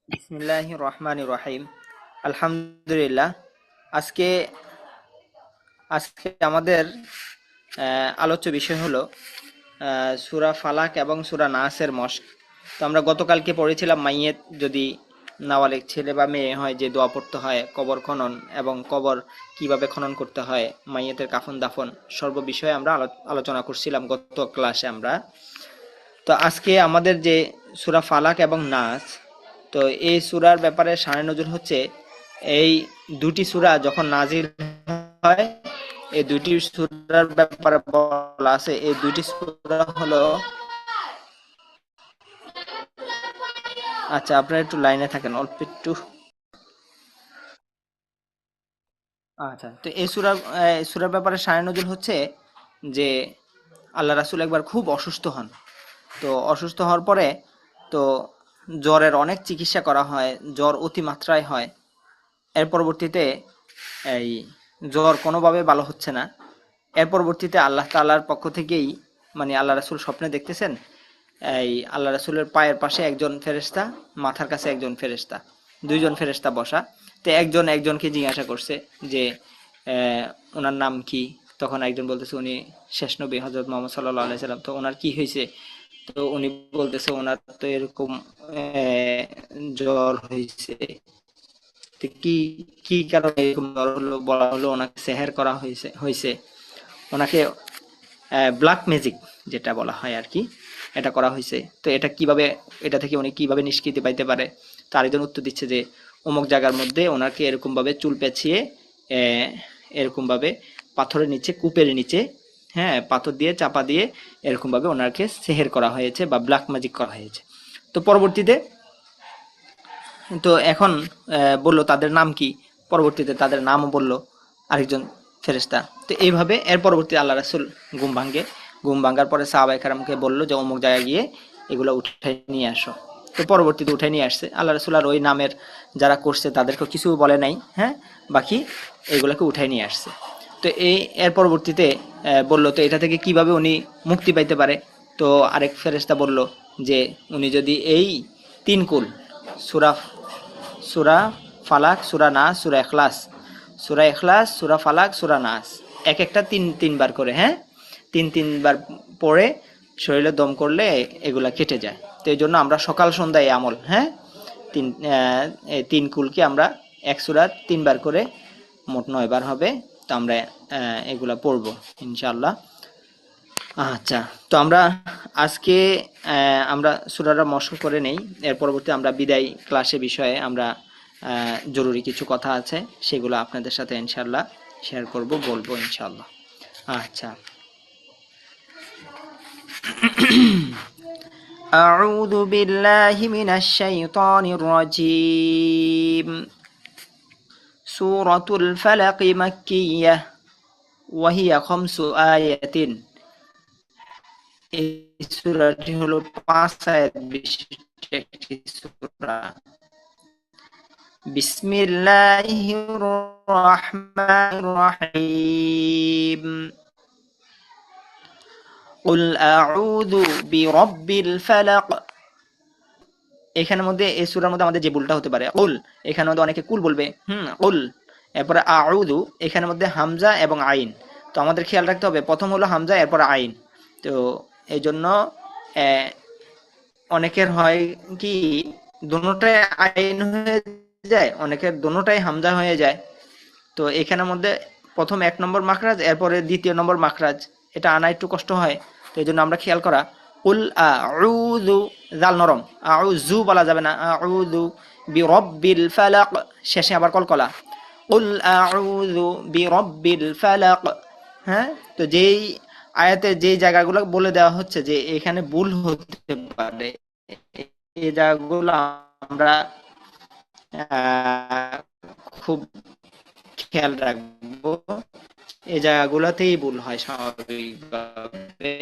বিসমিল্লাহির রহমানির রহিম। আলহামদুলিল্লাহ। আজকে আজকে আমাদের আলোচ্য বিষয় হলো সূরা ফালাক এবং সূরা নাসের মশক। তো আমরা গতকালকে পড়েছিলাম মাইয়েত যদি নাবালেগ ছেলে বা মেয়ে হয় যে দোয়া পড়তে হয়, কবর খনন এবং কবর কিভাবে খনন করতে হয়, মাইয়েতের কাফন দাফন সর্ব বিষয়ে আমরা আলোচনা করছিলাম গত ক্লাসে আমরা। তো আজকে আমাদের যে সূরা ফালাক এবং নাস, তো এই সূরার ব্যাপারে শানে নজুল হচ্ছে এই দুটি সূরা যখন নাজিল হয়, এই দুটি সূরার ব্যাপারে বলা আছে। এই দুটি সূরা হলো, আচ্ছা আপনারা একটু লাইনে থাকেন অল্প একটু। আচ্ছা, তো এই সূরার ব্যাপারে শানে নজুল হচ্ছে যে আল্লাহ রাসূল একবার খুব অসুস্থ হন। তো অসুস্থ হওয়ার পরে তো জ্বরের অনেক চিকিৎসা করা হয়, জ্বর অতিমাত্রায় হয়। এর পরবর্তীতে এই জ্বর কোনোভাবে ভালো হচ্ছে না। এর পরবর্তীতে আল্লাহ তাআলার পক্ষ থেকেই, মানে আল্লাহ রাসূল স্বপ্নে দেখতেছেন এই আল্লাহ রাসূলের পায়ের পাশে একজন ফেরেশতা, মাথার কাছে একজন ফেরেশতা, দুইজন ফেরেশতা বসা। তো একজন একজনকে জিজ্ঞাসা করছে যে ওনার নাম কি। তখন একজন বলতেছে উনি শেষ নবী হযরত মুহাম্মদ সাল্লাল্লাহু আলাইহি সাল্লাম। তো ওনার কি হয়েছে? তো উনি বলতেছে ওনার তো এরকম জ্বর হয়েছে। তো কি কি কারণে এরকম জ্বর হলো? বলা হলো ওনাকে সেহের করা হয়েছে ওনাকে ব্ল্যাক ম্যাজিক যেটা বলা হয় আর কি, এটা করা হয়েছে। তো এটা কিভাবে, এটা থেকে উনি কিভাবে নিষ্কৃতি পাইতে পারে? তার একজন উত্তর দিচ্ছে যে অমুক জায়গার মধ্যে ওনাকে এরকম ভাবে চুল পেঁচিয়ে এরকম ভাবে পাথরের নিচে, কূপের নিচে, হ্যাঁ, পাথর দিয়ে চাপা দিয়ে এরকম ভাবে ওনাকে সেহের করা হয়েছে বা ব্ল্যাক ম্যাজিক করা হয়েছে। তো পরবর্তীতে তো এখন বলল তাদের নাম কি। পরবর্তীতে তাদের নামও বলল আরেকজন ফেরেশতা। তো এইভাবে এর পরবর্তী আল্লাহ রাসূল ঘুম ভাঙ্গে। ঘুম ভাঙ্গার পরে সাহাবায়ে কেরামকে বলল যে অমুক জায়গায় গিয়ে এগুলো উঠাই নিয়ে আসো। তো পরবর্তীতে উঠাই নিয়ে আসছে আল্লাহ রাসূল। আর ওই নামের যারা করছে তাদেরকে কিছু বলে নাই, হ্যাঁ, বাকি এগুলোকে উঠাই নিয়ে আসছে। তো এর পরবর্তীতে বলল তো এটা থেকে কিভাবে উনি মুক্তি পাইতে পারে? তো আরেক ফেরেশতা বলল যে উনি যদি এই তিন কুল সূরা সূরা ফালাক, সূরা নাস, সূরা ইখলাস, সূরা ইখলাস, সূরা ফালাক, সূরা নাস এক একটা তিনবার করে, হ্যাঁ, তিনবার পড়ে শরীরে দম করলে এগুলা কেটে যায়। তো এই জন্য আমরা সকাল সন্ধ্যায় আমল, হ্যাঁ, তিন এই তিন কুলকে আমরা এক সূরা তিনবার করে মোট ৯ বার হবে। তো আমরা এগুলা পড়বো ইনশাআল্লাহ। আচ্ছা, তো আমরা আজকে আমরা সূরাটা মশক করে নেই। এর পরবর্তী আমরা বিদায় ক্লাসে বিষয়ে আমরা জরুরি কিছু কথা আছে, সেগুলো আপনাদের সাথে ইনশাআল্লাহ শেয়ার করব, বলবো ইনশাআল্লাহ। আচ্ছা, আউযু বিল্লাহি মিনাশ শাইতানির রাজীম। সূরাতুল ফালাক মাক্কিয়াহ ওয়া হিয়া খামসু আয়াতিন। এই সূরাটি হলো ৫ আয়াত বিশিষ্ট একটি সূরা। বিসমিল্লাহির রহমানির রহিম। কুল আউযু বিরাব্বিল ফালাক। এখানের মধ্যে, এই সূরার মধ্যে আমাদের যে ভুলটা হতে পারে, কুল, এখানের মধ্যে অনেকে কুল বলবে, কুল। এরপরে আউযু, এখানের মধ্যে হামজা এবং আইন। তো আমাদের খেয়াল রাখতে হবে প্রথম হলো হামজা, এরপর আইন। তো এই জন্য অনেকের হয় কি দোনোটাই আইন হয়ে যায়, অনেকের দোনোটাই হামজা হয়ে যায়। তো এখানের মধ্যে প্রথম ১ নম্বর মাখরাজ, এরপরে দ্বিতীয় নম্বর মাখরাজ, এটা আনা একটু কষ্ট হয়। তো এই জন্য আমরা খেয়াল করা, কুল আউযু, জাল নরম, আউযু বলা যাবে না, আউযু বিরব্বিল ফালাক, শেষে আবার কলকলা, কুল আউযু বিরব্বিল ফালাক। হ্যাঁ, তো যেই আয়াতে যেই জায়গাগুলো বলে দেওয়া হচ্ছে যে এখানে ভুল হতে পারে, এই জায়গাগুলো আমরা খুব খেয়াল রাখবো। এই জায়গাগুলোতেই ভুল হয় স্বাভাবিকভাবে।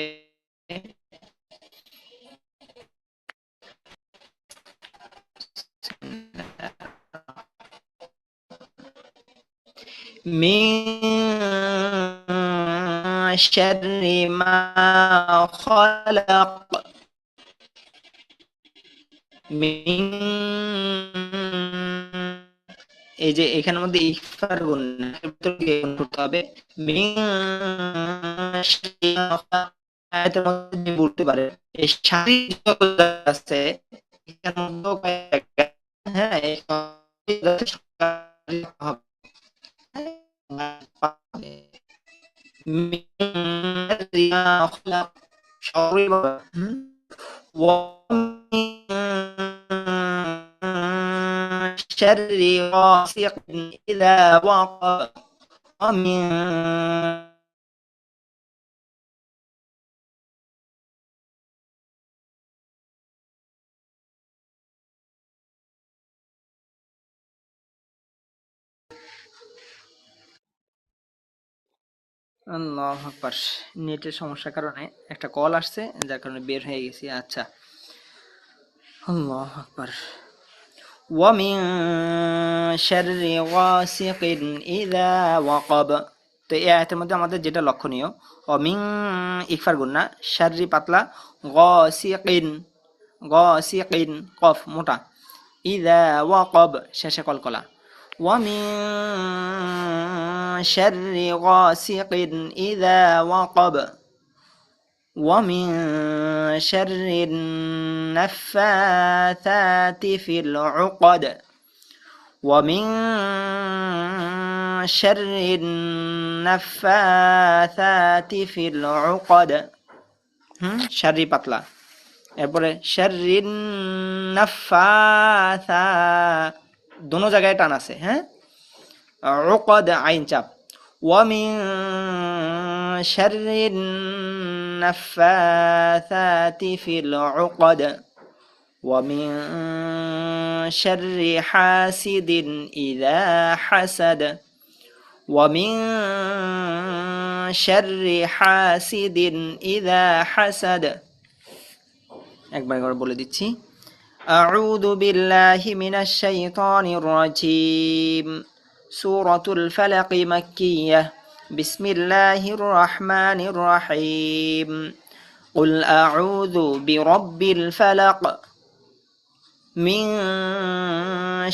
মিন শাররি মা খলাক। মিন, এই যে এখানের মধ্যে ইকফার গুন্না করতে হবে। মিন শাররি মা খালাক, আয়াতের মধ্যে বলতে পারে এই শারীর যত আছে এখানের মধ্যেও কয়েকটা, হ্যাঁ এই হবে মিন শাররি মা খালাক, সবাই বলে, ومن شر غاسق إذا وقب ومن আল্লাহু আকবার, নেটের সমস্যার কারণে একটা কল আসছে যার কারণে বের হয়ে গেছি। আচ্ছা, আল্লাহু আকবার। ومن شر غاسق إذا وقب, তো এই আয়াতের মধ্যে আমাদের যেটা লক্ষণীয়, অমিং ইকফার গুন্না, শাররি পাতলা, গাসিকিন, গাসিকিন কফ মোটা, ইযা ওয়াকাব শেষে কলকলা, ومن شر غاسق إذا وقب ومن شر النفاثات في العقد ومن شر النفاثات في العقد, শাররি পাতলা, এরপরে শাররিন নাফাসা, দোনো জায়গায় টান আছে, হ্যাঁ, উকদ আইন চাপ, ওয়ামিন শাররিন নাফাসাতি ফিল উকদ ওয়ামিন শাররি হাসিদিন ইযা হাসাদ ومن شر حاسد إذا حسد, একবার করে বলে দিচ্ছি। أعوذ بالله من الشيطان الرجيم سورة الفلق مكية بسم الله الرحمن الرحيم قل أعوذ برب الفلق من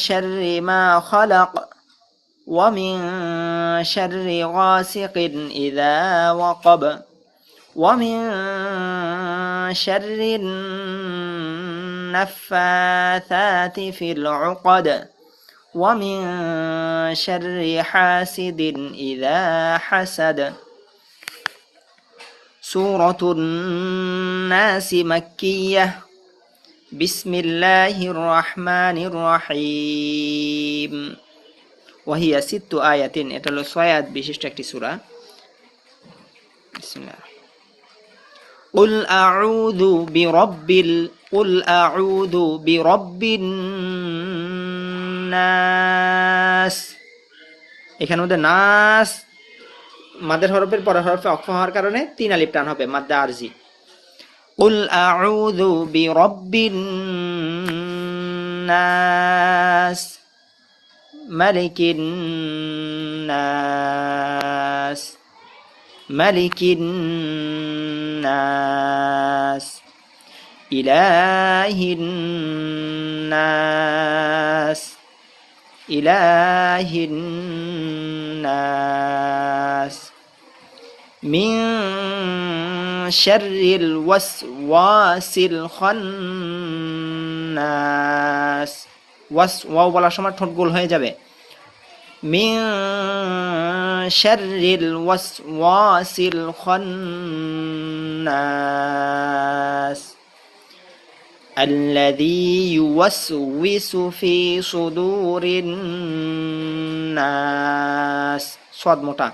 شر ما خلق ومن شر غاسق إذا وقب ومن شر النفاثات في العقد ومن شر حاسد إذا حسد سورة الناس مكية بسم الله الرحمن الرحيم وهي 6 آيات, এটা হলো 6 আয়াত বিশিষ্ট একটি সূরা। বিসমিল্লাহ। قل أعوذ برب الناس, এখানে মধ্যে নাস মাদের হরফের পরের হরফে অক্ফ হওয়ার কারণে 3 আলিফ টান হবে, মাদ্দা আরজি। قل أعوذ برب الناس ملك الناس ملك الناس إله الناس إله الناس من شر الوسواس الخناس, ওয়াও বলার সময় ঠোঁট গোল হয়ে যাবে। من شر الوسواس الخناس الذي يوسوس في صدور الناس, صاد মোটা,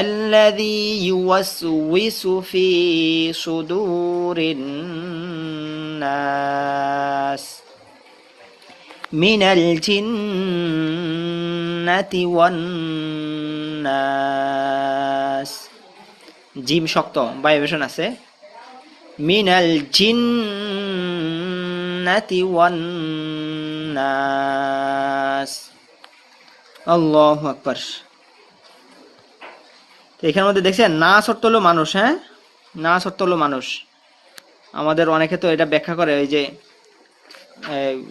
الذي يوسوس في صدور الناس من الجنة والناس, জিম শক্ত ভাইব্রেশন আছে, মিনাল জিন্নাতি ওয়ান নাস। আল্লাহু আকবার। এখানের মধ্যে দেখছেন নাস অর্থ হলো মানুষ, হ্যাঁ, নাস অর্থ হলো মানুষ। আমাদের অনেকে তো এটা ব্যাখ্যা করে ওই যে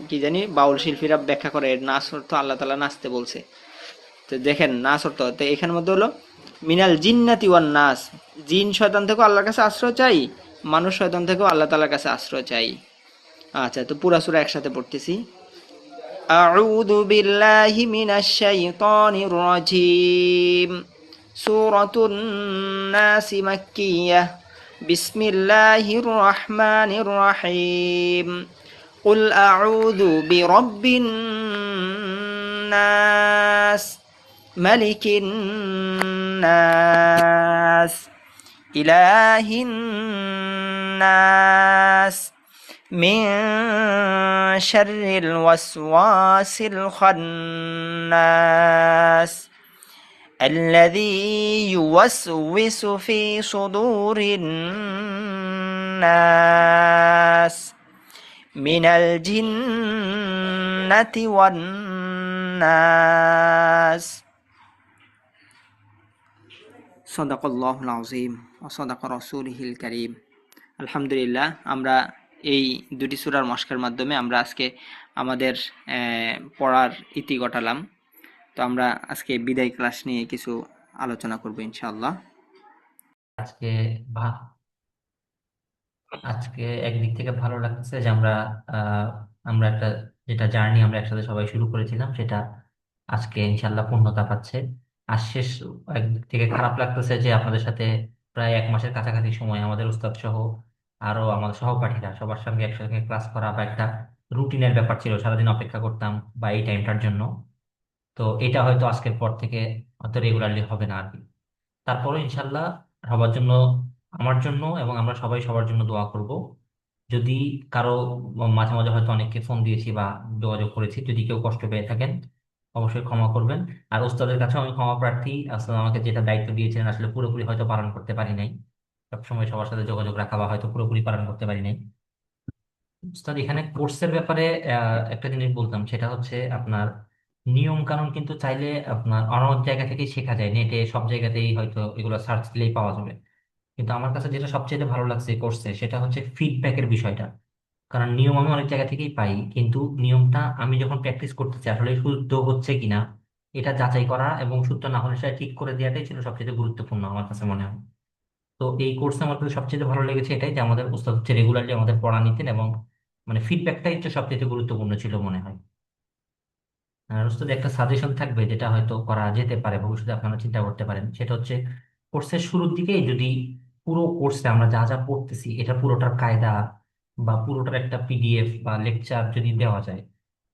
কি জানি বাউল শিল্পীরা ব্যাখ্যা করে এর নাচ অর্থ আল্লাহ তাআলা নাচতে বলছে। তো দেখেন নাচ অর্থ তো এখানের মধ্যে হলো মিনাল জিন্নাতি ওয়ান নাস, জিন শয়তান থেকেও আল্লাহর কাছে আশ্রয় চাই, মানুষ শয়তান থেকেও আল্লাহ তাআলার কাছে আশ্রয় চাই। আচ্ছা, তো পুরা সূরা একসাথে পড়তেছি। আউযু বিল্লাহি মিনাশ শাইতানির রাজিম। সূরাতুন নাস মাক্কিয়াহ। বিসমিল্লাহির রহমানির রহিম। قل أعوذ برب الناس ملك الناس إله الناس من شر الوسواس الخناس الذي يوسوس في صدور الناس من الجنة والناس সদাকাল্লাহুল আযীম ওয়া সাদাকা রাসূলুহুল কারীম। আলহামদুলিল্লাহ, আমরা এই দুটি সূরার মশকের মাধ্যমে আমরা আজকে আমাদের পড়ার ইতি ঘটালাম। তো আমরা আজকে বিদায় ক্লাস নিয়ে কিছু আলোচনা করব ইনশাআল্লাহ। আজকে ভা- আজকে একদিক থেকে ভালো লাগছে যে আহ, আমরা একটা যেটা জার্নি আমরা একসাথে সবাই শুরু করেছিলাম সেটা আজকে ইনশাল্লাহ পূর্ণতা পাচ্ছে। আর শেষ একদিক থেকে খারাপ লাগতেছে যে আপনাদের সাথে প্রায় 1 মাসের কাছাকাছি সময় আমাদের উস্তাদ সহ আরো আমাদের সহপাঠীরা সবার সঙ্গে একসঙ্গে ক্লাস করা বা একটা রুটিনের ব্যাপার ছিল, সারাদিন অপেক্ষা করতাম বা এই টাইমটার জন্য। তো এটা হয়তো আজকের পর থেকে হয়তো রেগুলারলি হবে না আর কি। তারপরে ইনশাল্লাহ সবার জন্য, আমার জন্য এবং আমরা সবাই সবার জন্য দোয়া করব। যদি কারো মাঝে মাঝে হয়তো অনেককে ফোন দিয়েছি বা যোগাযোগ করেছি, যদি কেউ কষ্ট পেয়ে থাকেন অবশ্যই ক্ষমা করবেন। আর ওস্তাদের কাছেও আমি ক্ষমা প্রার্থী, আসলে আমাকে যেটা দায়িত্ব দিয়েছিলেন আসলে পুরোপুরি হয়তো পালন করতে পারি নাই, সবসময় সবার সাথে যোগাযোগ রাখা বা হয়তো পুরোপুরি পালন করতে পারি নাই। উস্তাদ এখানে কোর্সের ব্যাপারে একটা জিনিস বলতাম, সেটা হচ্ছে আপনার নিয়ম কানুন কিন্তু চাইলে আপনার অনেক জায়গা থেকেই শেখা যায়, নেটে সব জায়গাতেই হয়তো এগুলো সার্চ দিলেই পাওয়া যাবে। কিন্তু আমার কাছে যেটা সবচেয়ে ভালো লাগছে কোর্সে সেটা হচ্ছে ফিডব্যাকের বিষয়টা। কারণ নিয়ম আমি অনেক জায়গা থেকেই পাই, কিন্তু নিয়মটা আমি যখন প্র্যাকটিস করতেছি আসলে শুদ্ধ হচ্ছে কিনা এটা যাচাই করা এবং শুদ্ধ না হলে সেটা ঠিক করে দেওয়াটাই ছিল সবচেয়ে গুরুত্বপূর্ণ আমার কাছে মনে হয়। তো এই কোর্সে আমার কাছে সবচেয়ে ভালো লেগেছে এটাই যে আমাদের উস্তাদ হচ্ছে রেগুলারলি আমাদের পড়া নিতেন এবং মানে ফিডব্যাকটাই হচ্ছে সবচেয়ে গুরুত্বপূর্ণ ছিল মনে হয়। আর উস্তাদ একটা সাজেশন থাকবে যেটা হয়তো করা যেতে পারে ভবিষ্যতে, আপনারা চিন্তা করতে পারেন, সেটা হচ্ছে কোর্সের শুরুর দিকেই যদি পুরো কোর্সে আমরা যা যা পড়তেছি এটা পুরোটার কায়দা বা পুরোটার একটা পিডিএফ বা লেকচার যদি দেওয়া যায়।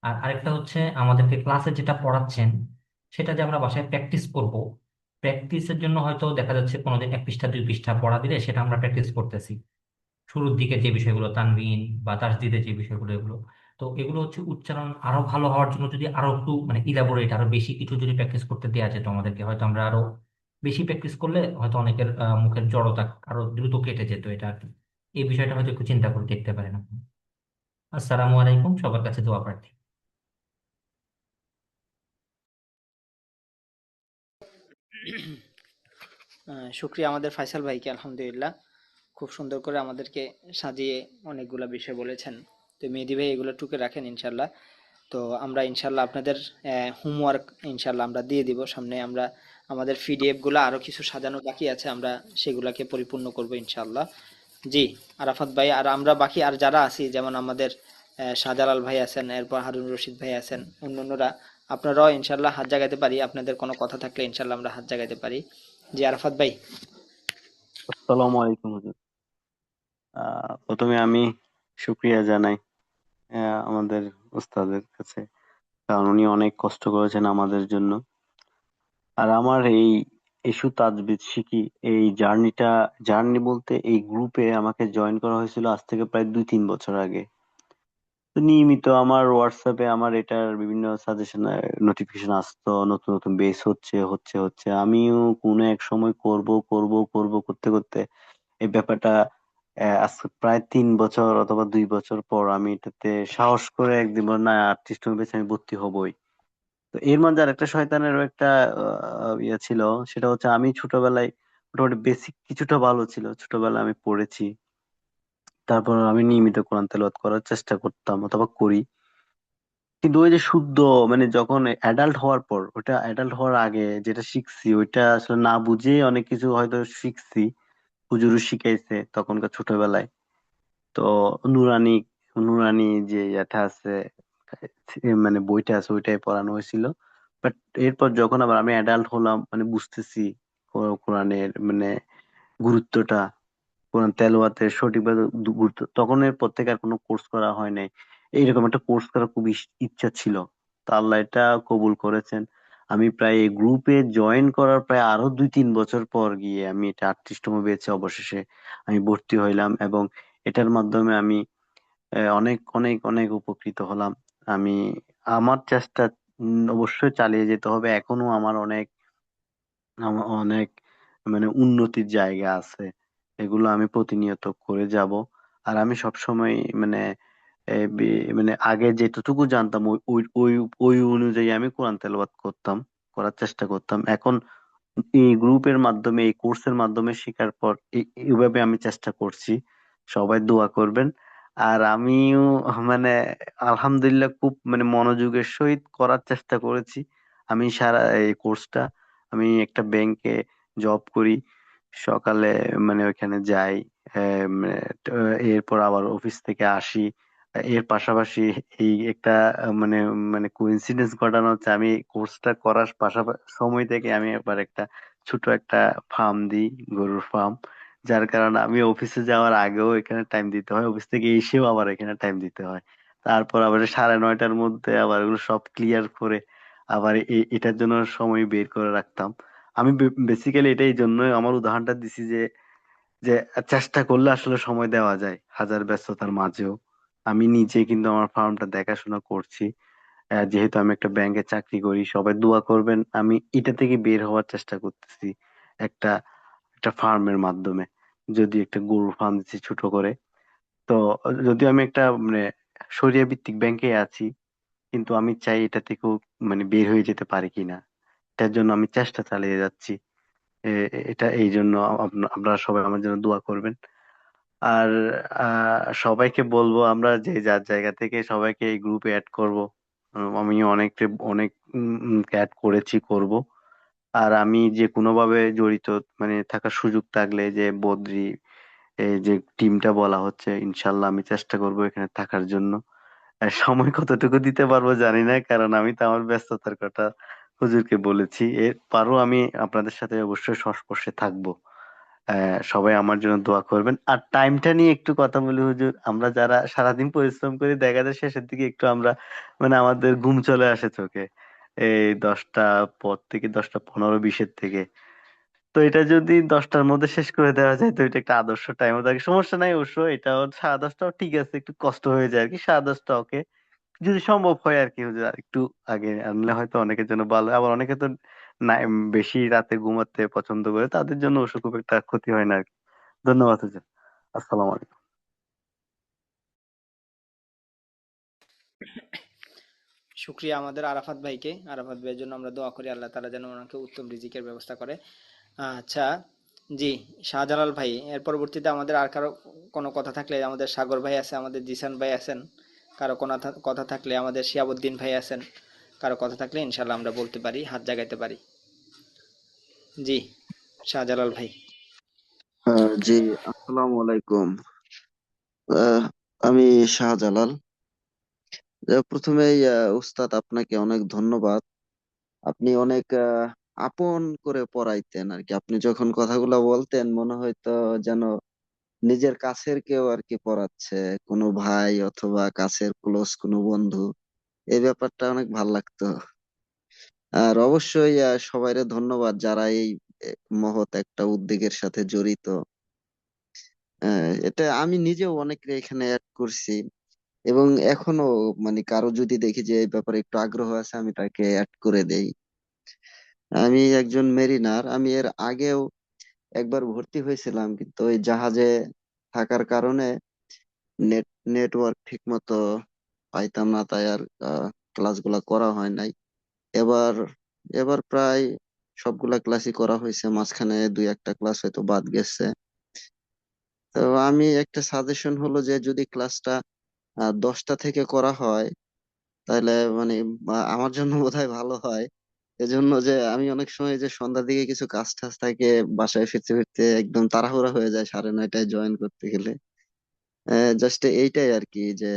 আর আরেকটা হচ্ছে আমাদেরকে ক্লাসে যেটা পড়াচ্ছেন সেটা যে আমরা বাসায় প্র্যাকটিস করব, প্র্যাকটিসের জন্য হয়তো দেখা যাচ্ছে কোনোদিন 1 পৃষ্ঠা 2 পৃষ্ঠা পড়া দিলে সেটা আমরা প্র্যাকটিস করতেছি শুরুর দিকে যে বিষয়গুলো, তানবিন বা তাসদিদের যে বিষয়গুলো, এগুলো তো এগুলো হচ্ছে উচ্চারণ আরো ভালো হওয়ার জন্য যদি আরো একটু মানে ইলাবোরেট আরো বেশি কিছু যদি প্র্যাকটিস করতে দেওয়া যেত আমাদেরকে, হয়তো আমরা আরো বেশি প্র্যাকটিস করলে হয়তো অনেকের মুখের জড়তা আরো দ্রুত কেটে যেত এটা আর কি। এই বিষয়টা হয়তো একটু চিন্তা করে দেখতে পারেন আপনি। আসসালামু আলাইকুম, সবার কাছে দোয়া প্রার্থী। শুক্রিয়া আমাদের ফাইসাল ভাইকে, আলহামদুলিল্লাহ খুব সুন্দর করে আমাদেরকে সাজিয়ে অনেকগুলা বিষয় বলেছেন। তো মেহেদি ভাই এগুলো টুকে রাখেন ইনশাল্লাহ। তো আমরা ইনশাল্লাহ আপনাদের হোমওয়ার্ক ইনশাল্লাহ আমরা দিয়ে দিব সামনে। আমরা আমাদের পিডিএফ গুলো আরো কিছু সাজানো বাকি আছে, আমরা সেগুলাকে পরিপূর্ণ করব ইনশাল্লাহ। জি, আরাফাত ভাই আর আমরা বাকি আর যারা আছি, যেমন আমাদের শাহজালাল ভাই আছেন, এরপর হারুন রশিদ ভাই আছেন, অন্যান্যরা, আপনারাও ইনশাল্লাহ হাত জাগাইতে পারি। আপনাদের কোনো কথা থাকলে ইনশাল্লাহ আমরা হাত জাগাইতে পারি। জি আরাফাত ভাই। আসসালামু আলাইকুম হুজুর। প্রথমে আমি শুকরিয়া জানাই আমাদের উস্তাদের কাছে, কারণ উনি অনেক কষ্ট করেছেন আমাদের জন্য। আর আমার এই ইস্যু তাজবিদ শিখি এই জার্নি বলতে এই গ্রুপে আমাকে জয়েন করা হয়েছিল আজ থেকে প্রায় 2-3 বছর আগে। তো নিয়মিত আমার হোয়াটসঅ্যাপে আমার এটার বিভিন্ন সাজেশন নোটিফিকেশন আসতো, নতুন নতুন বেস হচ্ছে হচ্ছে হচ্ছে আমিও কোনো এক সময় করব করব করব করতে করতে এই ব্যাপারটা আজকে প্রায় 3 বছর অথবা 2 বছর পর আমি এটাতে সাহস করে একদিন বললাম, না আর্টিস্ট বেছে আমি ভর্তি হবই। তো এর মধ্যে আরেকটা শয়তানেরও একটা ইয়ে ছিল, সেটা হচ্ছে আমি ছোটবেলায় মোটামুটি বেসিক কিছুটা ভালো ছিল, ছোটবেলায় আমি পড়েছি। তারপর আমি নিয়মিত কোরআন তেলাওয়াত করার চেষ্টা করতাম অথবা করি। কিন্তু ওই যে শুদ্ধ মানে যখন অ্যাডাল্ট হওয়ার পর, ওটা অ্যাডাল্ট হওয়ার আগে যেটা শিখছি ওইটা আসলে না বুঝে অনেক কিছু হয়তো শিখছি, হুজুরও শিখাইছে তখনকার ছোটবেলায়। তো নুরানি নুরানি যে ইয়েটা আছে, মানে বইটা আছে ওইটাই পড়ানো হয়েছিল। বাট এরপর যখন আবার আমি অ্যাডাল্ট হলাম মানে বুঝতেছি কোরআনের মানে গুরুত্বটা, কোরআন তেলাওয়াতের সঠিকভাবে গুরুত্ব, তখন এরপর থেকে আর কোনো কোর্স করা হয় নাই। এইরকম একটা কোর্স করার খুব ইচ্ছা ছিল, তা আল্লাহ এটা কবুল করেছেন। আমি প্রায় এই গ্রুপে জয়েন করার প্রায় আরো 2-3 বছর পর গিয়ে আমি এটা 38তম ব্যাচে অবশেষে আমি ভর্তি হইলাম, এবং এটার মাধ্যমে আমি অনেক অনেক অনেক উপকৃত হলাম। আমি আমার চেষ্টা অবশ্যই চালিয়ে যেতে হবে, এখনো আমার অনেক অনেক মানে উন্নতির জায়গা আছে, এগুলো আমি প্রতিনিয়ত করে যাব। আর আমি সবসময় মানে মানে আগে যেটুকু জানতাম ওই ওই ওই ওই অনুযায়ী আমি কোরআন তেলাওয়াত করতাম, করার চেষ্টা করতাম। এখন এই গ্রুপের মাধ্যমে এই কোর্সের মাধ্যমে শেখার পর এইভাবে আমি চেষ্টা করছি। সবাই দোয়া করবেন। আর আমিও মানে আলহামদুলিল্লাহ খুব মানে মনোযোগের সহিত করার চেষ্টা করেছি। আমি সারা এই কোর্সটা, আমি একটা ব্যাংকে জব করি, সকালে মানে ওইখানে যাই, মানে এরপর আবার অফিস থেকে আসি। এর পাশাপাশি এই একটা মানে মানে কোইন্সিডেন্স ঘটানো হচ্ছে, আমি কোর্সটা করার পাশাপাশি সময় থেকে আমি এবার একটা ছোট একটা ফার্ম দিই, গরুর ফার্ম। যার কারণে আমি অফিসে যাওয়ার আগেও এখানে টাইম দিতে হয়, অফিস থেকে এসেও আবার এখানে টাইম দিতে হয়। তারপর আবার 9:30টার মধ্যে আবার এগুলো সব ক্লিয়ার করে আবার এটার জন্য সময় বের করে রাখতাম। আমি বেসিক্যালি এটা এই জন্য আমার উদাহরণটা দিছি যে যে চেষ্টা করলে আসলে সময় দেওয়া যায় হাজার ব্যস্ততার মাঝেও। আমি নিজে কিন্তু আমার ফার্মটা দেখাশোনা করছি। যেহেতু আমি একটা ব্যাংকে চাকরি করি, সবাই দোয়া করবেন, আমি এটা থেকে বের হওয়ার চেষ্টা করতেছি একটা একটা ফার্মের মাধ্যমে। যদি একটা গরুর ফার্ম দিচ্ছি ছোট করে, তো যদিও আমি একটা মানে শরিয়া ভিত্তিক ব্যাংকে আছি, কিন্তু আমি চাই এটা থেকেও মানে বের হয়ে যেতে পারি কিনা, এটার জন্য আমি চেষ্টা চালিয়ে যাচ্ছি। এটা এই জন্য আপনারা সবাই আমার জন্য দোয়া করবেন। আর সবাইকে বলবো আমরা যে যার জায়গা থেকে সবাইকে এই গ্রুপে অ্যাড করব। আমি অনেক অ্যাড করেছি, করব। আর আমি যে কোনো ভাবে জড়িত মানে থাকার সুযোগ থাকলে, যে বদ্রি এই যে টিমটা বলা হচ্ছে, ইনশাল্লাহ আমি চেষ্টা করব এখানে থাকার জন্য। সময় কতটুকু দিতে পারবো জানি না, কারণ আমি তো আমার ব্যস্ততার কথা হুজুরকে বলেছি। এরপরও আমি আপনাদের সাথে অবশ্যই সংস্পর্শে থাকবো। সবাই আমার জন্য দোয়া করবেন। আর টাইমটা নিয়ে একটু কথা বলি হুজুর, আমরা যারা সারাদিন পরিশ্রম করি দেখা যায় শেষের দিকে একটু আমরা মানে আমাদের ঘুম চলে আসে চোখে, এই 10টার পর থেকে, 10টা 15-20-এর থেকে। তো এটা যদি 10টার মধ্যে শেষ করে দেওয়া যায় তো এটা একটা আদর্শ টাইমও থাকে, সমস্যা নাই অবশ্য। এটাও 10:30টাও ঠিক আছে, একটু কষ্ট হয়ে যায় আর কি, 10:30টা ওকে, যদি সম্ভব হয় আর কি হুজুর। আর একটু আগে আনলে হয়তো অনেকের জন্য ভালো হয়। আবার অনেকে তো না বেশি রাতে ঘুমাতে পছন্দ করে, তাদের জন্য অবশ্য খুব একটা ক্ষতি হয় না আর কি। ধন্যবাদ হুজুর। আসসালামু আলাইকুম। শুক্রিয়া আমাদের আরাফাত ভাইকে। আরাফাত ভাইয়ের জন্য আমরা দোয়া করি আল্লাহ তাআলা যেন ওনাকে উত্তম রিজিকের ব্যবস্থা করে। আচ্ছা, জি, শাহজালাল ভাই, এর পরবর্তীতে আমাদের আর কারো কোনো কথা থাকলে, আমাদের সাগর ভাই আছে, আমাদের জিসান ভাই আছেন, কারো কোনো কথা থাকলে আমাদের শিয়াবুদ্দিন ভাই আছেন, কারো কথা থাকলে ইনশাল্লাহ আমরা বলতে পারি, হাত জাগাইতে পারি। জি, শাহজালাল ভাই। জি, আসসালামু আলাইকুম। আহ, আমি শাহজালাল। প্রথমেই উস্তাদ আপনাকে অনেক ধন্যবাদ। আপনি অনেক আপন করে পড়াইতেন আর কি। আপনি যখন কথাগুলো বলতেন মনে হইতো যেন নিজের কাছের কেউ আর কি পড়াচ্ছে, কোনো ভাই অথবা কাছের ক্লোজ কোনো বন্ধু। এই ব্যাপারটা অনেক ভাল লাগতো। আর অবশ্যই সবাইরে ধন্যবাদ যারা এই মহৎ একটা উদ্যোগের সাথে জড়িত। এটা আমি নিজেও অনেকে এখানে অ্যাড করছি, এবং এখনো মানে কারো যদি দেখি যে এই ব্যাপারে একটু আগ্রহ আছে আমি তাকে অ্যাড করে দেই। আমি একজন মেরিনার, আমি এর আগেও একবার ভর্তি হয়েছিলাম, কিন্তু ওই জাহাজে থাকার কারণে নেট নেটওয়ার্ক ঠিক মতো পাইতাম না, তাই আর ক্লাসগুলা করা হয় নাই। এবার এবার প্রায় সবগুলা ক্লাসই করা হয়েছে, মাঝখানে দুই একটা ক্লাস হয়তো বাদ গেছে। তো আমি একটা সাজেশন হলো যে যদি ক্লাসটা 10টা থেকে করা হয় তাহলে মানে আমার জন্য বোধহয় ভালো হয়। এজন্য যে আমি অনেক সময় যে সন্ধ্যার দিকে কিছু কাজ টাজ থাকে, বাসায় ফিরতে ফিরতে একদম তাড়াহুড়া হয়ে যায় 9:30টায় জয়েন করতে গেলে। জাস্ট এইটাই আর কি যে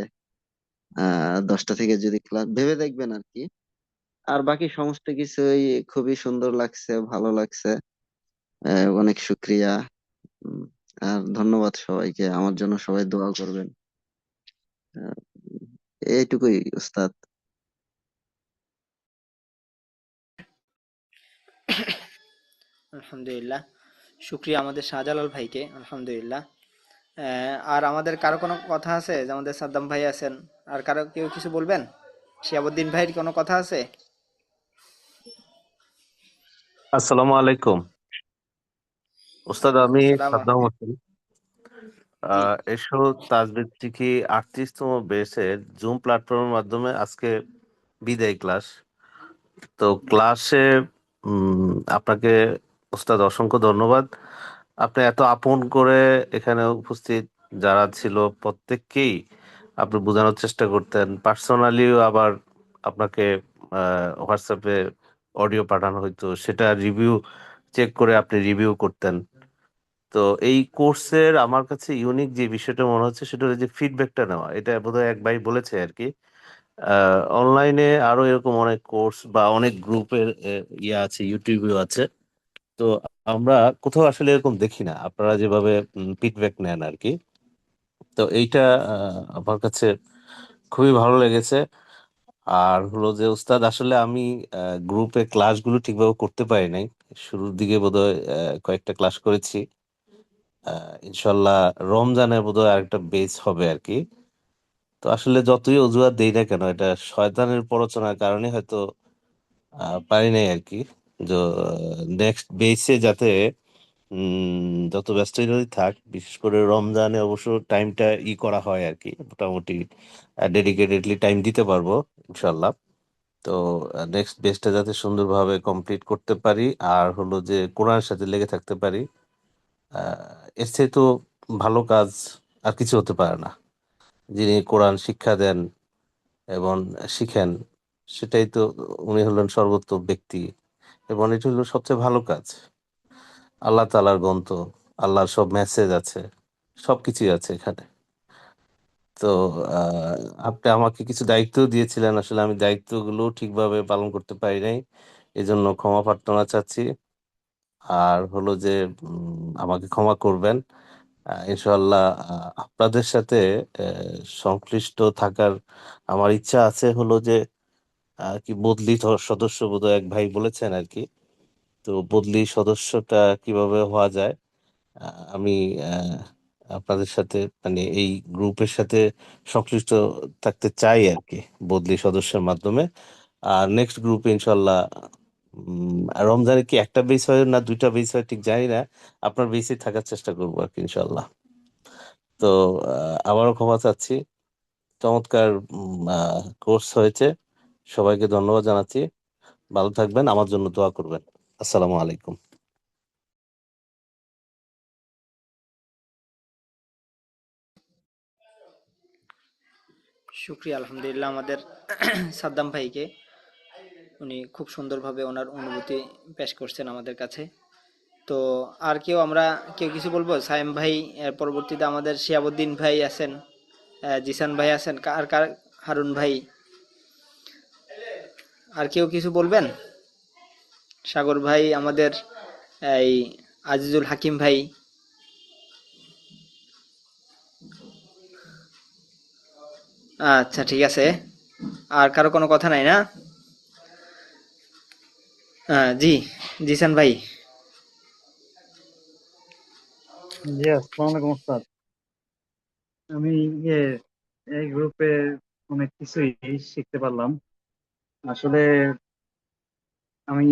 10টা থেকে যদি ক্লাস ভেবে দেখবেন আর কি। আর বাকি সমস্ত কিছুই খুবই সুন্দর লাগছে, ভালো লাগছে। অনেক শুক্রিয়া। উম, আর ধন্যবাদ সবাইকে, আমার জন্য সবাই দোয়া করবেন। আহ, এইটুকুই উস্তাদ। আলহামদুলিল্লাহ, শুক্রিয়া আমাদের শাহজালাল ভাইকে। আলহামদুলিল্লাহ। আর আমাদের কারো কোনো কথা আছে? যে আমাদের সাদ্দাম ভাই আছেন, আর কারো কেউ কিছু বলবেন? শিহাবুদ্দিন ভাইয়ের কোনো কথা আছে? আসসালামু আলাইকুম ওস্তাদ, ওয়ালাইকুম আমি আসসালাম। সাদ্দাম হোসেন। জি। এসো তাজবির চিকি 38তম বেসের জুম প্ল্যাটফর্মের মাধ্যমে আজকে বিদায় ক্লাস। তো ক্লাসে আপনাকে ওস্তাদ অসংখ্য ধন্যবাদ। আপনি এত আপন করে এখানে উপস্থিত যারা ছিল প্রত্যেককেই আপনি বোঝানোর চেষ্টা করতেন। পার্সোনালিও আবার আপনাকে হোয়াটসঅ্যাপে অডিও পাঠানো হইতো, সেটা রিভিউ চেক করে আপনি রিভিউ করতেন। তো এই কোর্সের আমার কাছে ইউনিক যে বিষয়টা মনে হচ্ছে সেটা হলো যে ফিডব্যাকটা নেওয়া। এটা বোধহয় এক ভাই বলেছে আর কি। অনলাইনে আরো এরকম অনেক কোর্স বা অনেক গ্রুপের ইয়ে আছে, ইউটিউবেও আছে। তো আমরা কোথাও আসলে এরকম দেখি না আপনারা যেভাবে ফিডব্যাক নেন আর কি। তো এইটা আমার কাছে খুবই ভালো লেগেছে। আর হলো যে উস্তাদ, আসলে আমি গ্রুপে ক্লাসগুলো ঠিকভাবে করতে পারি নাই। শুরুর দিকে বোধহয় কয়েকটা ক্লাস করেছি। ইনশাল্লাহ রমজানের বোধহয় আরেকটা বেচ হবে আর কি। তো আসলে যতই অজুহাত দেই না কেন, এটা শয়তানের প্ররোচনার কারণে হয়তো পারি নাই আর কি। নেক্সট বেচে যাতে যত ব্যস্তই যদি থাক, বিশেষ করে রমজানে অবশ্য টাইমটা করা হয় আর কি, মোটামুটি ডেডিকেটেডলি টাইম দিতে পারবো ইনশাল্লাহ। তো নেক্সট বেচটা যাতে সুন্দরভাবে কমপ্লিট করতে পারি, আর হলো যে কোরআনের সাথে লেগে থাকতে পারি। এর চেয়ে তো ভালো কাজ আর কিছু হতে পারে না। যিনি কোরআন শিক্ষা দেন এবং শিখেন, সেটাই তো, উনি হলেন সর্বোত্তম ব্যক্তি। এবং এটা হলো সবচেয়ে ভালো কাজ। আল্লাহ তাআলার গ্রন্থ, আল্লাহর সব মেসেজ আছে, সবকিছুই আছে এখানে। তো আহ, আপনি আমাকে কিছু দায়িত্ব দিয়েছিলেন, আসলে আমি দায়িত্বগুলো ঠিকভাবে পালন করতে পারি নাই, এজন্য ক্ষমা প্রার্থনা চাচ্ছি। আর হলো যে আমাকে ক্ষমা করবেন। ইনশাল্লাহ আপনাদের সাথে সংশ্লিষ্ট থাকার আমার ইচ্ছা আছে। হলো যে কি বদলি সদস্য বোধহয় এক ভাই বলেছেন আর কি। তো বদলি সদস্যটা কিভাবে হওয়া যায়, আমি আপনাদের সাথে মানে এই গ্রুপের সাথে সংশ্লিষ্ট থাকতে চাই আর কি, বদলি সদস্যের মাধ্যমে। আর নেক্সট গ্রুপে ইনশাল্লাহ রমজানে কি একটা বেস হয় না দুইটা বেস হয় ঠিক জানি না, আপনার বেসে থাকার চেষ্টা করবো আর কি ইনশাল্লাহ। তো আবারও ক্ষমা চাচ্ছি। চমৎকার কোর্স হয়েছে। সবাইকে ধন্যবাদ জানাচ্ছি। ভালো থাকবেন, আমার জন্য দোয়া করবেন। আসসালামু আলাইকুম। শুক্রিয়া আলহামদুলিল্লাহ আমাদের সাদ্দাম ভাইকে। উনি খুব সুন্দরভাবে ওনার অনুভূতি পেশ করছেন আমাদের কাছে। তো আর কেউ কিছু বলবো? সায়েম ভাই, এর পরবর্তীতে আমাদের শিয়াবুদ্দিন ভাই আছেন, জিসান ভাই আছেন, হারুন ভাই। আর কেউ কিছু বলবেন? সাগর ভাই, আমাদের এই আজিজুল হাকিম ভাই। আচ্ছা, ঠিক আছে। আর কারো কোনো কথা নাই না? জি, জিসান ভাই। জি, আসসালামু আলাইকুম ওস্তাদ। আমি ইয়ে এই গ্রুপে অনেক কিছুই শিখতে পারলাম। আসলে আমি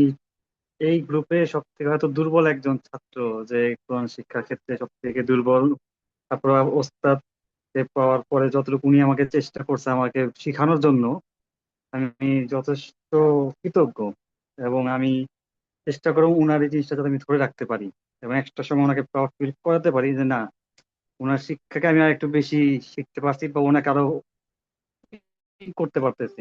এই গ্রুপে সব থেকে হয়তো দুর্বল একজন ছাত্র, যে কোরআন শিক্ষার ক্ষেত্রে সব থেকে দুর্বল। তারপর ওস্তাদ পাওয়ার পরে যতটুকু উনি আমাকে চেষ্টা করছে আমাকে শেখানোর জন্য, আমি যথেষ্ট কৃতজ্ঞ। এবং আমি চেষ্টা করবো উনার এই জিনিসটা যাতে আমি ধরে রাখতে পারি এবং একটা সময় ওনাকে প্রাউড ফিল করাতে পারি যে না, ওনার শিক্ষাকে আমি আর একটু বেশি শিখতে পারছি বা ওনাকে আরো করতে পারতেছি।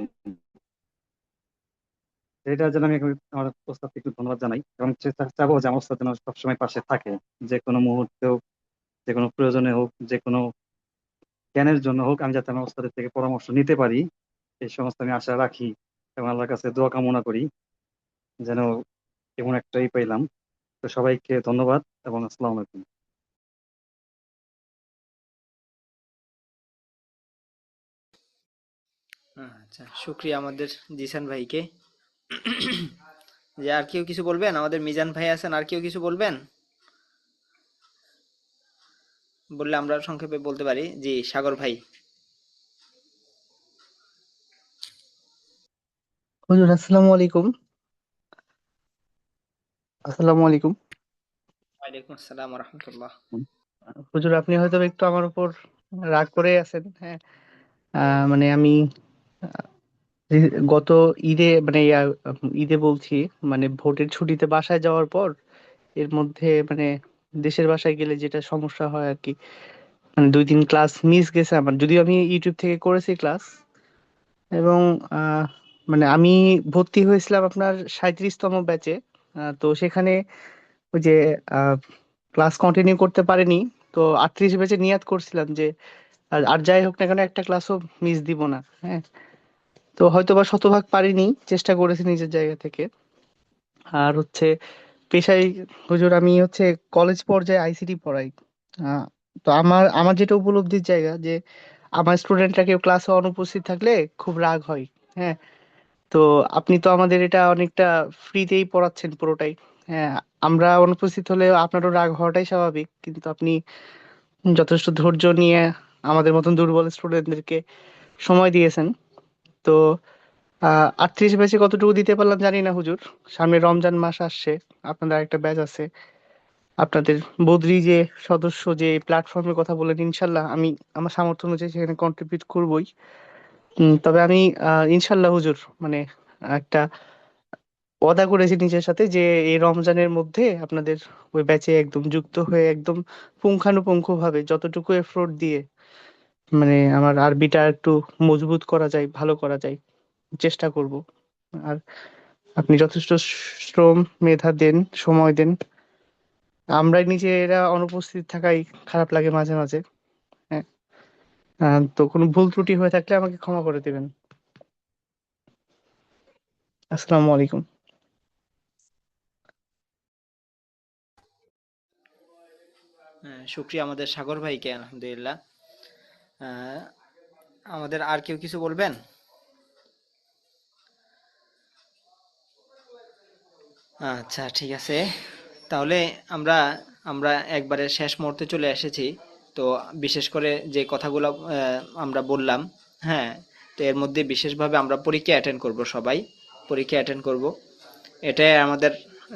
এটার জন্য আমি আমার ওস্তাদকে একটু ধন্যবাদ জানাই এবং চেষ্টা চাবো যে আমার ওস্তাদ যেন সবসময় পাশে থাকে, যে কোনো মুহূর্তে হোক, যে কোনো প্রয়োজনে হোক, যে কোনো জ্ঞানের জন্য হোক, আমি যাতে আমার ওস্তাদের থেকে পরামর্শ নিতে পারি এই সমস্ত আমি আশা রাখি এবং আল্লাহর কাছে দোয়া কামনা করি যেন এমন একটাই পাইলাম। তো সবাইকে ধন্যবাদ এবং আসসালামু আলাইকুম। আচ্ছা, শুক্রিয়া আমাদের জিসান ভাইকে। যে আর কেউ কিছু বলবেন? আমাদের মিজান ভাই আছেন, আর কেউ কিছু বলবেন? বললে আমরা সংক্ষেপে বলতে পারি। জি, সাগর ভাই। হুজুর আসসালামু আলাইকুম। আসসালামু আলাইকুম। ওয়ালাইকুম আসসালাম ওয়া রাহমাতুল্লাহ। হুজুর আপনি হয়তো একটু আমার উপর রাগ করে আছেন, হ্যাঁ। মানে আমি আহ, গত ঈদে মানে ঈদে বলছি, মানে ভোটের ছুটিতে বাসায় যাওয়ার পর এর মধ্যে মানে দেশের বাসায় গেলে যেটা সমস্যা হয় আর কি, মানে 2 দিন ক্লাস মিস গেছে আমার, যদিও আমি ইউটিউব থেকে করেছি ক্লাস। এবং আহ, মানে আমি ভর্তি হয়েছিলাম আপনার 37তম ব্যাচে। তো সেখানে ওই যে ক্লাস কন্টিনিউ করতে পারেনি। তো 38 ব্যাচে নিয়াত করছিলাম যে আর আর যাই হোক না কেন একটা ক্লাসও মিস দিব না, হ্যাঁ। তো হয়তো বা শতভাগ পারিনি, চেষ্টা করেছি নিজের জায়গা থেকে। আর হচ্ছে পেশায় হুজুর আমি হচ্ছে কলেজ পর্যায়ে আইসিটি পড়াই। আহ, তো আমার আমার যেটা উপলব্ধির জায়গা যে আমার স্টুডেন্টরা কেউ ক্লাসে অনুপস্থিত থাকলে খুব রাগ হয়, হ্যাঁ। তো আপনি তো আমাদের এটা অনেকটা ফ্রিতেই পড়াচ্ছেন পুরোটাই, হ্যাঁ। আমরা অনুপস্থিত হলে আপনারও রাগ হওয়াটাই স্বাভাবিক, কিন্তু আপনি যথেষ্ট ধৈর্য নিয়ে আমাদের মতন দুর্বল স্টুডেন্টদেরকে সময় দিয়েছেন। তো 38 ব্যাচে কতটুকু দিতে পারলাম জানি না হুজুর। সামনে রমজান মাস আসছে, আপনাদের একটা ব্যাচ আছে, আপনাদের বদ্রি যে সদস্য যে প্ল্যাটফর্মের কথা বলেন, ইনশাল্লাহ আমি আমার সামর্থ্য অনুযায়ী সেখানে কন্ট্রিবিউট করবই। তবে আমি ইনশাল্লাহ হুজুর মানে একটা ওয়াদা করেছি নিজের সাথে যে এই রমজানের মধ্যে আপনাদের ওই ব্যাচে একদম যুক্ত হয়ে একদম পুঙ্খানুপুঙ্খ ভাবে যতটুকু এফোর্ট দিয়ে মানে আমার আরবিটা একটু মজবুত করা যায়, ভালো করা যায় চেষ্টা করব। আর আপনি যথেষ্ট শ্রম মেধা দেন, সময় দেন। আমরা নিজেরা অনুপস্থিত থাকাই খারাপ লাগে মাঝে মাঝে, হ্যাঁ। তো কোনো ভুল ত্রুটি হয়ে থাকলে আমাকে ক্ষমা করে দিবেন। আসসালামু আলাইকুম। শুক্রিয়া আমাদের সাগর ভাইকে, আলহামদুলিল্লাহ। আহ, আমাদের আর কেউ কিছু বলবেন? আচ্ছা, ঠিক আছে। তাহলে আমরা আমরা একবারে শেষ মুহূর্তে চলে এসেছি। তো বিশেষ করে যে কথাগুলো আমরা বললাম, হ্যাঁ, তো এর মধ্যে বিশেষভাবে আমরা পরীক্ষা অ্যাটেন্ড করব, সবাই পরীক্ষা অ্যাটেন্ড করব। এটাই আমাদের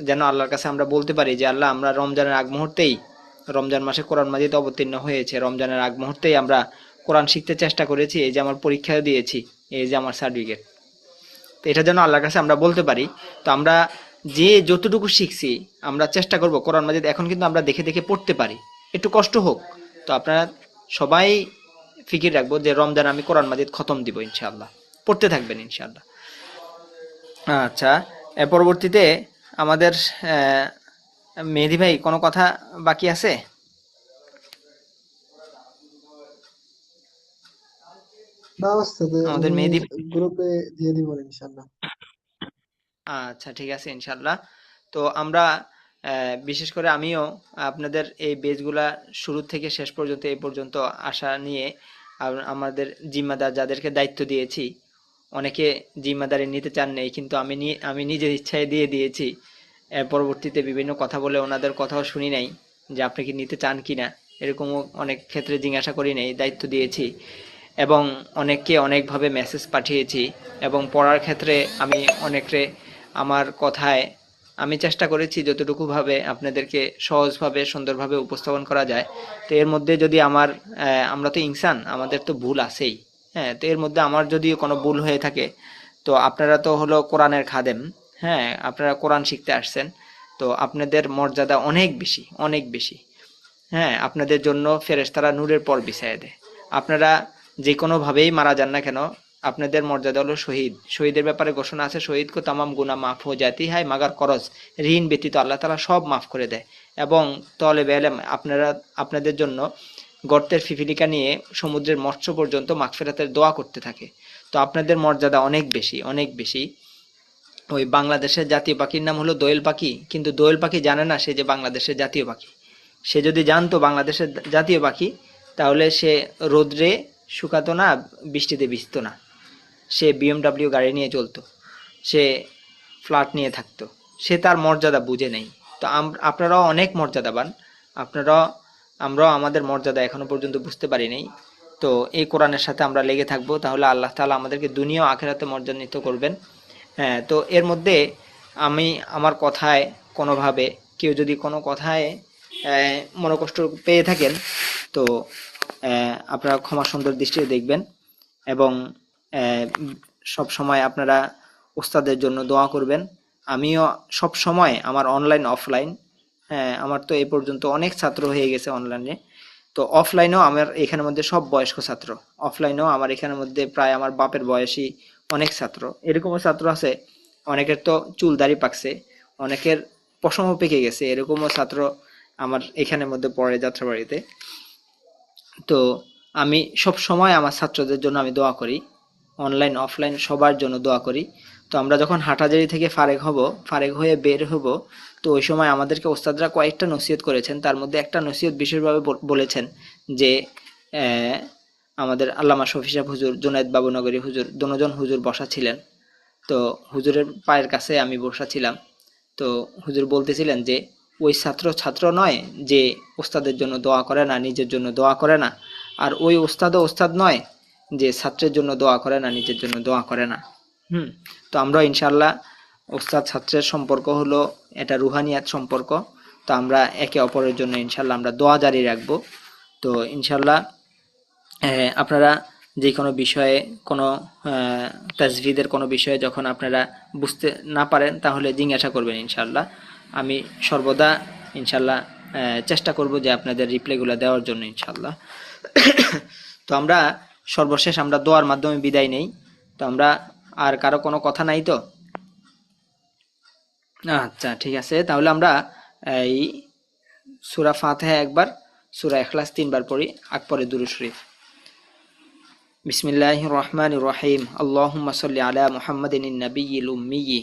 যেন আল্লাহর কাছে আমরা বলতে পারি যে আল্লাহ, আমরা রমজানের আগ মুহূর্তেই, রমজান মাসে কোরআন মাজিদ অবতীর্ণ হয়েছে, রমজানের আগ মুহূর্তেই আমরা কোরআন শিখতে চেষ্টা করেছি, এই যে আমার পরীক্ষা দিয়েছি, এই যে আমার সার্টিফিকেট। তো এটা যেন আল্লাহর কাছে আমরা বলতে পারি। তো আমরা যে যতটুকু শিখছি আমরা চেষ্টা করব কোরআন মাজিদ এখন কিন্তু আমরা দেখে দেখে পড়তে পারি, একটু কষ্ট হোক। তো আপনারা সবাই ফিকির রাখবো যে রমজান আমি কোরআন মাজিদ খতম দিব ইনশাআল্লাহ, পড়তে থাকবেন ইনশাআল্লাহ। আচ্ছা, এর পরবর্তীতে আমাদের মেহেদী ভাই কোনো কথা বাকি আছে? না ওস্তাদ, আমাদের আমি মেহেদী ভাই। গ্রুপে দিয়ে দিব ইনশাল্লাহ। আচ্ছা, ঠিক আছে ইনশাল্লাহ। তো আমরা বিশেষ করে আমিও আপনাদের এই বেজগুলা শুরু থেকে শেষ পর্যন্ত এই পর্যন্ত আসা নিয়ে আমাদের জিম্মাদার যাদেরকে দায়িত্ব দিয়েছি, অনেকে জিম্মাদারি নিতে চান নেই, কিন্তু আমি নিজের ইচ্ছায় দিয়ে দিয়েছি। এর পরবর্তীতে বিভিন্ন কথা বলে ওনাদের কথাও শুনি নাই যে আপনি কি নিতে চান কিনা, এরকমও অনেক ক্ষেত্রে জিজ্ঞাসা করি নাই, দায়িত্ব দিয়েছি। এবং অনেককে অনেকভাবে মেসেজ পাঠিয়েছি, এবং পড়ার ক্ষেত্রে আমি অনেকরে আমার কথায় আমি চেষ্টা করেছি যতটুকু ভাবে আপনাদেরকে সহজভাবে সুন্দরভাবে উপস্থাপন করা যায়। তো এর মধ্যে যদি আমরা তো ইনসান, আমাদের তো ভুল আছেই। হ্যাঁ, তো এর মধ্যে আমার যদি কোনো ভুল হয়ে থাকে, তো আপনারা তো হলো কোরআনের খাদেম, হ্যাঁ, আপনারা কোরআন শিখতে আসছেন, তো আপনাদের মর্যাদা অনেক বেশি, অনেক বেশি। হ্যাঁ, আপনাদের জন্য ফেরেশতারা নূরের পর বিছায়া দেয়। আপনারা যে কোনোভাবেই মারা যান না কেন, আপনাদের মর্যাদা হলো শহীদ। শহীদের ব্যাপারে ঘোষণা আছে, শহীদ কো তামাম গুনাহ মাফ হো জাতি হায় মাগার করজ, ঋণ ব্যতীত আল্লাহ তাআলা সব মাফ করে দেয়। এবং তলেবে ইলম, আপনাদের জন্য গর্তের পিপীলিকা নিয়ে সমুদ্রের মৎস্য পর্যন্ত মাগফিরাতের দোয়া করতে থাকে। তো আপনাদের মর্যাদা অনেক বেশি, অনেক বেশি। ওই বাংলাদেশের জাতীয় পাখির নাম হলো দোয়েল পাখি, কিন্তু দোয়েল পাখি জানে না সে যে বাংলাদেশের জাতীয় পাখি। সে যদি জানতো বাংলাদেশের জাতীয় পাখি, তাহলে সে রোদ্রে শুকাতো না, বৃষ্টিতে ভিজতো না। সে বিএমডাব্লিউ গাড়ি নিয়ে চলতো, সে ফ্ল্যাট নিয়ে থাকতো। সে তার মর্যাদা বুঝে নেই। তো আপনারাও অনেক মর্যাদাবান, আপনারাও, আমরাও আমাদের মর্যাদা এখনো পর্যন্ত বুঝতে পারি নাই। তো এই কোরআনের সাথে আমরা লেগে থাকবো, তাহলে আল্লাহ তাআলা আমাদেরকে দুনিয়া ও আখিরাতে মর্যাদান্বিত করবেন। হ্যাঁ, তো এর মধ্যে আমি আমার কথায় কোনোভাবে কেউ যদি কোনো কথায় মনোকষ্ট পেয়ে থাকেন, তো আপনারা ক্ষমা সুন্দর দৃষ্টিতে দেখবেন। এবং সব সময় আপনারা ওস্তাদের জন্য দোয়া করবেন। আমিও সব সময় আমার অনলাইন অফলাইন, হ্যাঁ, আমার তো এই পর্যন্ত অনেক ছাত্র হয়ে গেছে অনলাইনে। তো অফলাইনেও আমার এখানের মধ্যে সব বয়স্ক ছাত্র, অফলাইনেও আমার এখানের মধ্যে প্রায় আমার বাপের বয়সী অনেক ছাত্র। এরকমও ছাত্র আছে, অনেকের তো চুল দাড়ি পাকছে, অনেকের পশমও পেকে গেছে, এরকমও ছাত্র আমার এখানের মধ্যে পড়ে যাত্রাবাড়িতে। তো আমি সব সময় আমার ছাত্রদের জন্য আমি দোয়া করি, অনলাইন অফলাইন সবার জন্য দোয়া করি। তো আমরা যখন হাটাজারি থেকে ফারেক হয়ে বের হব, তো ওই সময় আমাদেরকে ওস্তাদরা কয়েকটা নসিহত করেছেন। তার মধ্যে একটা নসিহত বিশেষভাবে বলেছেন যে আমাদের আল্লামা শফি সাহেব হুজুর, জুনায়েদ বাবুনগরী হুজুর, দনোজন হুজুর বসা ছিলেন। তো হুজুরের পায়ের কাছে আমি বসা ছিলাম। তো হুজুর বলতেছিলেন যে ওই ছাত্র নয় যে ওস্তাদের জন্য দোয়া করে না, নিজের জন্য দোয়া করে না। আর ওই ওস্তাদও ওস্তাদ নয় যে ছাত্রের জন্য দোয়া করে না, নিজের জন্য দোয়া করে না। তো আমরা ইনশাল্লাহ, ওস্তাদ ছাত্রের সম্পর্ক হলো এটা রুহানিয়াত সম্পর্ক। তো আমরা একে অপরের জন্য ইনশাল্লাহ আমরা দোয়া জারি রাখবো। তো ইনশাল্লাহ আপনারা যে কোনো বিষয়ে, কোনো তাজভিদের কোনো বিষয়ে যখন আপনারা বুঝতে না পারেন, তাহলে জিজ্ঞাসা করবেন ইনশাল্লাহ। আমি সর্বদা ইনশাল্লাহ চেষ্টা করব যে আপনাদের রিপ্লাইগুলো দেওয়ার জন্য ইনশাল্লাহ। তো আমরা সর্বশেষ আমরা দোয়ার মাধ্যমে বিদায় নেই। তো আমরা আর কারো কোনো কথা নাই তো? আচ্ছা, ঠিক আছে, তাহলে আমরা এই সূরা ফাতিহা একবার, সূরা ইখলাস 3 বার পড়ি, পরে দুরূদ শরীফ। বিসমিল্লাহির রহমানির রহিম। আল্লাহুম্মা সাল্লি আলা মুহাম্মাদিন নাবিয়্যিল উম্মিয়্যি